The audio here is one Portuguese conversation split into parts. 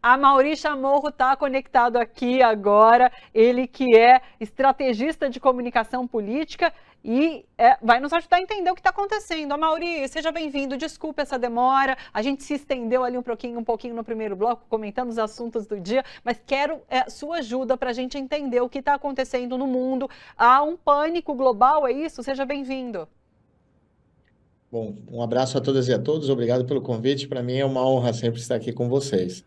A Mauri Chamorro está conectado aqui agora, ele que é estrategista de comunicação política e vai nos ajudar a entender o que está acontecendo. Mauri, seja bem-vindo, desculpe essa demora, a gente se estendeu ali um pouquinho no primeiro bloco, comentando os assuntos do dia, mas quero sua ajuda para a gente entender o que está acontecendo no mundo. Há um pânico global, é isso? Seja bem-vindo. Bom, um abraço a todas e a todos, obrigado pelo convite. Para mim é uma honra sempre estar aqui com vocês.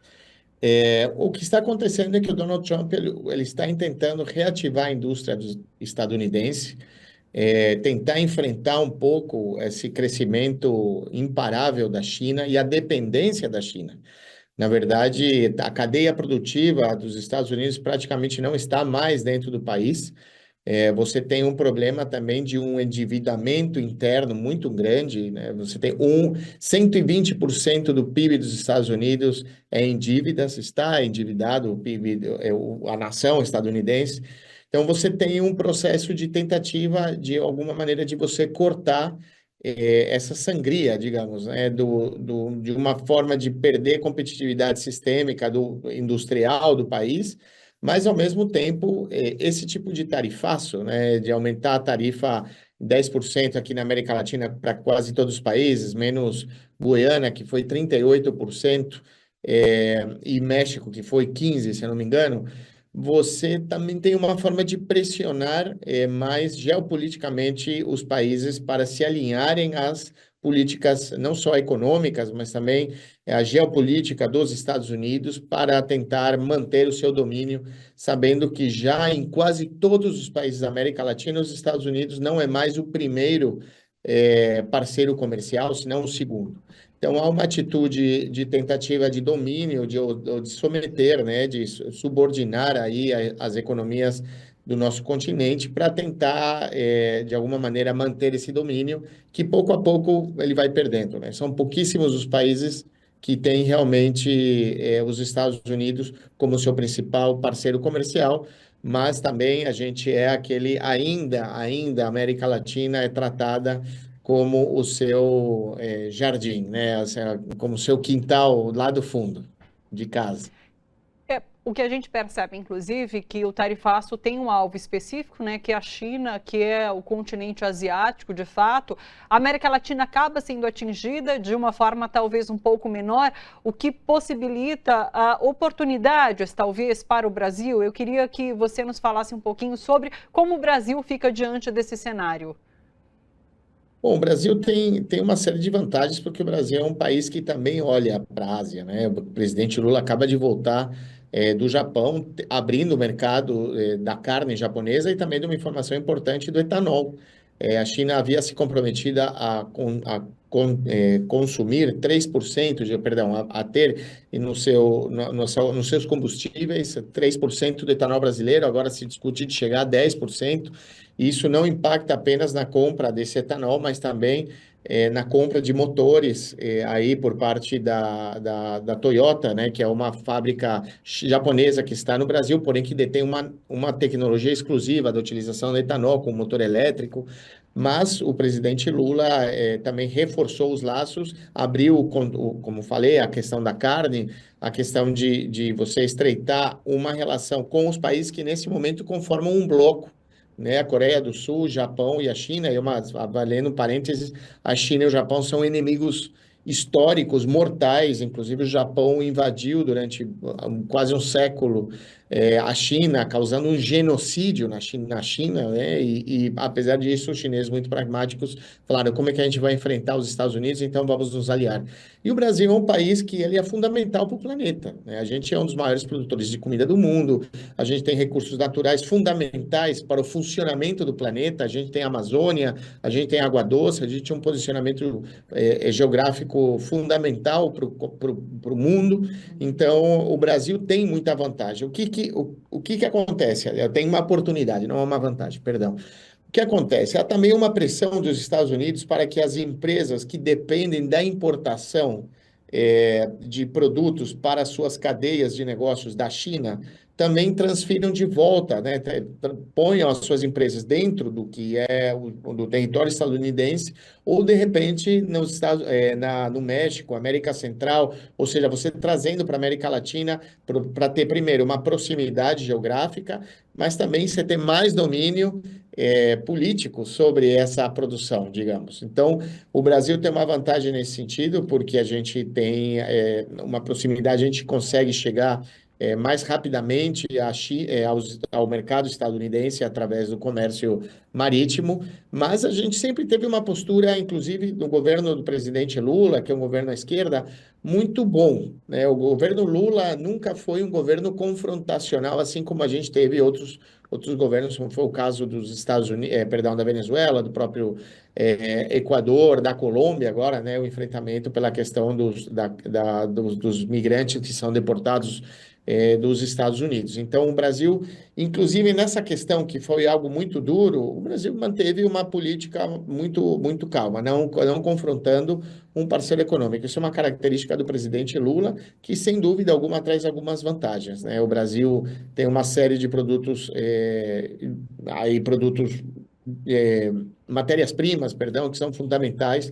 O que está acontecendo é que o Donald Trump ele está tentando reativar a indústria estadunidense, tentar enfrentar um pouco esse crescimento imparável da China e a dependência da China. Na verdade, a cadeia produtiva dos Estados Unidos praticamente não está mais dentro do país. Você tem um problema também de um endividamento interno muito grande, né? Você tem 120% do PIB dos Estados Unidos em dívidas, está endividado o PIB, a nação estadunidense. Então, você tem um processo de tentativa, de alguma maneira, de você cortar essa sangria, digamos, né? De uma forma de perder competitividade sistêmica do industrial do país, mas, ao mesmo tempo, esse tipo de tarifaço, né, de aumentar a tarifa 10% aqui na América Latina para quase todos os países, menos Guiana, que foi 38%, e México, que foi 15%, se eu não me engano, você também tem uma forma de pressionar mais geopoliticamente os países para se alinharem às políticas não só econômicas, mas também a geopolítica dos Estados Unidos para tentar manter o seu domínio, sabendo que já em quase todos os países da América Latina, os Estados Unidos não é mais o primeiro parceiro comercial, senão o segundo. Então, há uma atitude de tentativa de domínio, de someter, né, de subordinar aí as economias do nosso continente para tentar, de alguma maneira, manter esse domínio, que pouco a pouco ele vai perdendo, né? São pouquíssimos os países que têm realmente os Estados Unidos como seu principal parceiro comercial, mas também a gente é aquele, ainda a América Latina é tratada como o seu jardim, né? Como o seu quintal lá do fundo de casa. O que a gente percebe, inclusive, que o tarifaço tem um alvo específico, né, que é a China, que é o continente asiático, de fato. A América Latina acaba sendo atingida de uma forma talvez um pouco menor, o que possibilita oportunidades, talvez, para o Brasil. Eu queria que você nos falasse um pouquinho sobre como o Brasil fica diante desse cenário. Bom, o Brasil tem uma série de vantagens, porque o Brasil é um país que também olha para a Ásia, né? O presidente Lula acaba de voltar do Japão, abrindo o mercado da carne japonesa e também de uma informação importante do etanol. A China havia se comprometido a consumir 3% perdão, a ter nos seus combustíveis 3% do etanol brasileiro, agora se discute de chegar a 10%. Isso não impacta apenas na compra desse etanol, mas também na compra de motores aí por parte da Toyota, né, que é uma fábrica japonesa que está no Brasil, porém que detém uma tecnologia exclusiva da utilização do etanol com motor elétrico. Mas o presidente Lula também reforçou os laços, abriu, como falei, a questão da carne, a questão de você estreitar uma relação com os países que nesse momento conformam um bloco, né? A Coreia do Sul, o Japão e a China, valendo parênteses, a China e o Japão são inimigos históricos, mortais. Inclusive, o Japão invadiu durante quase um século a China, causando um genocídio na China, né? Apesar disso, os chineses muito pragmáticos falaram: como é que a gente vai enfrentar os Estados Unidos? Então, vamos nos aliar. E o Brasil é um país que ele é fundamental para o planeta, né? A gente é um dos maiores produtores de comida do mundo, a gente tem recursos naturais fundamentais para o funcionamento do planeta, a gente tem a Amazônia, a gente tem água doce, a gente tem um posicionamento geográfico fundamental para o mundo. Então, o Brasil tem muita vantagem. O que que acontece? Tem uma oportunidade, não é uma vantagem, perdão. O que acontece? Há também uma pressão dos Estados Unidos para que as empresas que dependem da importação de produtos para suas cadeias de negócios da China também transfiram de volta, né? Ponham as suas empresas dentro do que é do território estadunidense, ou de repente nos Estados, no México, América Central, ou seja, você trazendo para a América Latina para ter primeiro uma proximidade geográfica, mas também você ter mais domínio político sobre essa produção, digamos. Então, o Brasil tem uma vantagem nesse sentido, porque a gente tem uma proximidade, a gente consegue chegar mais rapidamente ao mercado estadunidense através do comércio marítimo, mas a gente sempre teve uma postura, inclusive no governo do presidente Lula, que é um governo à esquerda, muito bom, né? O governo Lula nunca foi um governo confrontacional, assim como a gente teve outros governos, como foi o caso dos Estados Unidos, perdão, da Venezuela, do próprio Equador, da Colômbia agora, né? O enfrentamento pela questão dos migrantes que são deportados dos Estados Unidos. Então, o Brasil, inclusive nessa questão que foi algo muito duro, o Brasil manteve uma política muito, muito calma, não confrontando um parceiro econômico. Isso é uma característica do presidente Lula, que sem dúvida alguma traz algumas vantagens, né? O Brasil tem uma série de produtos, matérias-primas, perdão, que são fundamentais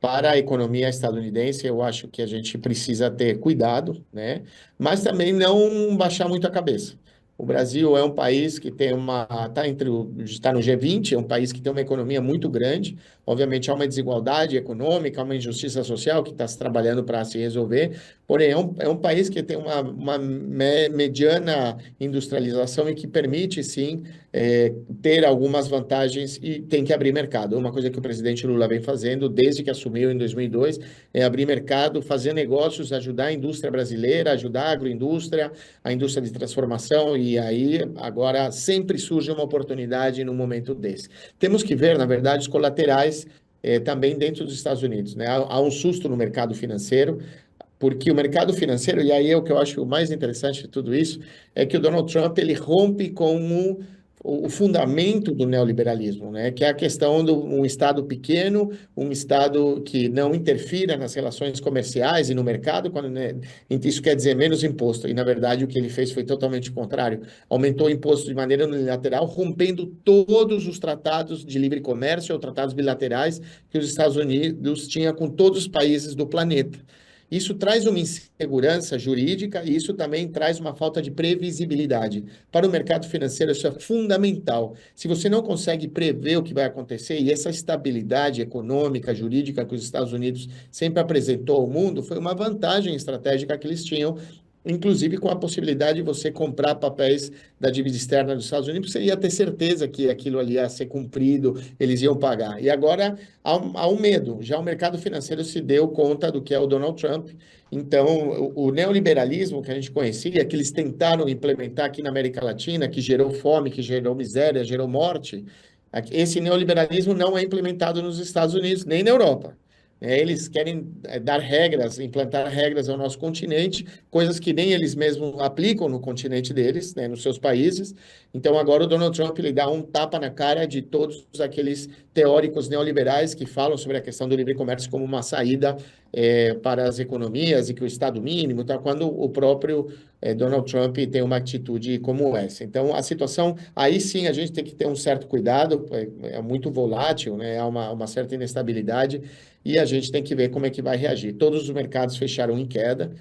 para a economia estadunidense. Eu acho que a gente precisa ter cuidado, né? Mas também não baixar muito a cabeça. O Brasil é um país que está no G20, é um país que tem uma economia muito grande. Obviamente, há uma desigualdade econômica, há uma injustiça social que está se trabalhando para se resolver. Porém, é um país que tem uma mediana industrialização e que permite, sim, ter algumas vantagens e tem que abrir mercado. Uma coisa que o presidente Lula vem fazendo desde que assumiu em 2002 é abrir mercado, fazer negócios, ajudar a indústria brasileira, ajudar a agroindústria, a indústria de transformação, e aí agora sempre surge uma oportunidade num momento desse. Temos que ver, na verdade, os colaterais também dentro dos Estados Unidos, né? Há um susto no mercado financeiro, porque o mercado financeiro, e aí é o que eu acho mais interessante de tudo isso, é que o Donald Trump ele rompe com o fundamento do neoliberalismo, né? Que é a questão de um Estado pequeno, um Estado que não interfira nas relações comerciais e no mercado, quando, né, isso quer dizer menos imposto. E, na verdade, o que ele fez foi totalmente o contrário. Aumentou o imposto de maneira unilateral, rompendo todos os tratados de livre comércio ou tratados bilaterais que os Estados Unidos tinham com todos os países do planeta. Isso traz uma insegurança jurídica e isso também traz uma falta de previsibilidade. Para o mercado financeiro, isso é fundamental. Se você não consegue prever o que vai acontecer, e essa estabilidade econômica, jurídica que os Estados Unidos sempre apresentou ao mundo, foi uma vantagem estratégica que eles tinham, inclusive com a possibilidade de você comprar papéis da dívida externa dos Estados Unidos, porque você ia ter certeza que aquilo ali ia ser cumprido, eles iam pagar. E agora há um medo. Já o mercado financeiro se deu conta do que é o Donald Trump. Então, o neoliberalismo que a gente conhecia, que eles tentaram implementar aqui na América Latina, que gerou fome, que gerou miséria, gerou morte, esse neoliberalismo não é implementado nos Estados Unidos, nem na Europa. Eles querem dar regras, implantar regras ao nosso continente, coisas que nem eles mesmos aplicam no continente deles, né, nos seus países. Então, agora o Donald Trump ele dá um tapa na cara de todos aqueles teóricos neoliberais que falam sobre a questão do livre comércio como uma saída para as economias e que o Estado mínimo, tá, quando o próprio Donald Trump tem uma atitude como essa. Então, a situação, aí sim a gente tem que ter um certo cuidado, é muito volátil, né, há uma certa inestabilidade, e a gente tem que ver como é que vai reagir. Todos os mercados fecharam em queda,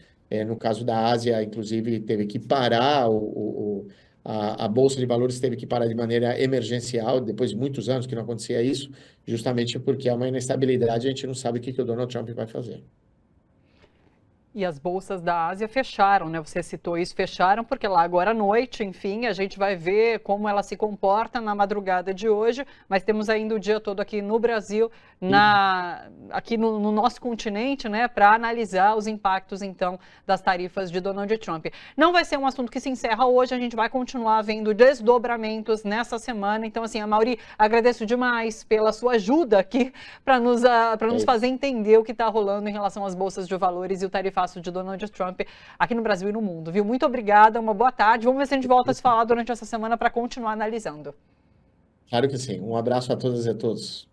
no caso da Ásia, inclusive, teve que parar, a Bolsa de Valores teve que parar de maneira emergencial, depois de muitos anos que não acontecia isso, justamente porque há uma inestabilidade, a gente não sabe o que o Donald Trump vai fazer. E as bolsas da Ásia fecharam, né? Você citou isso, fecharam, porque lá agora à noite, enfim, a gente vai ver como ela se comporta na madrugada de hoje, mas temos ainda o dia todo aqui no Brasil, aqui no nosso continente, né, para analisar os impactos, então, das tarifas de Donald Trump. Não vai ser um assunto que se encerra hoje, a gente vai continuar vendo desdobramentos nessa semana. Então, assim, Amaury, agradeço demais pela sua ajuda aqui para nos fazer entender o que está rolando em relação às bolsas de valores e o tarifaço de Donald Trump aqui no Brasil e no mundo, viu? Muito obrigada, uma boa tarde. Vamos ver se a gente volta a se falar durante essa semana para continuar analisando. Claro que sim. Um abraço a todas e a todos.